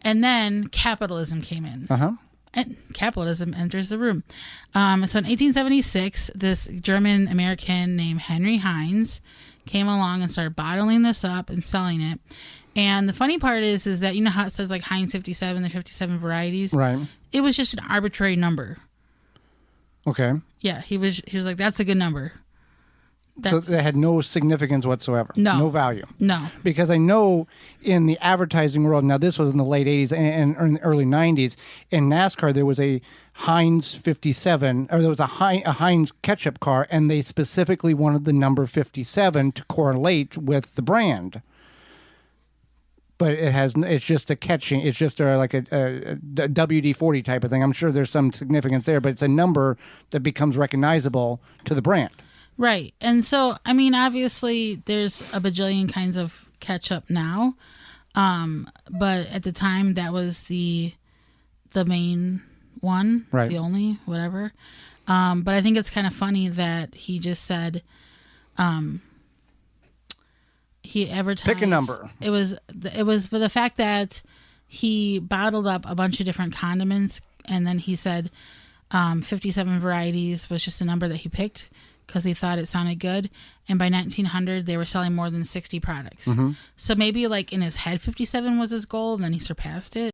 And then capitalism came in. And capitalism enters the room. So in 1876, this German American named Henry Heinz came along and started bottling this up and selling it. And the funny part is that you know how it says like Heinz 57, the 57 varieties? Right. It was just an arbitrary number. Okay. Yeah, he was like, that's a good number. So it had no significance whatsoever. No value. No. Because I know in the advertising world, now this was in the late 80s and in the early 90s, in NASCAR there was a Heinz 57, or there was a Heinz ketchup car, and they specifically wanted the number 57 to correlate with the brand. But it's just a catching, it's just like a WD-40 type of thing. I'm sure there's some significance there, but it's a number that becomes recognizable to the brand. Right. And so, I mean, obviously there's a bajillion kinds of ketchup now. But at the time that was the main one, right. The only, whatever. But I think it's kind of funny that he just said, he advertised. Pick a number. It was for the fact that he bottled up a bunch of different condiments, and then he said 57 varieties was just a number that he picked because he thought it sounded good. And by 1900, they were selling more than 60 products. So maybe like in his head, 57 was his goal, and then he surpassed it.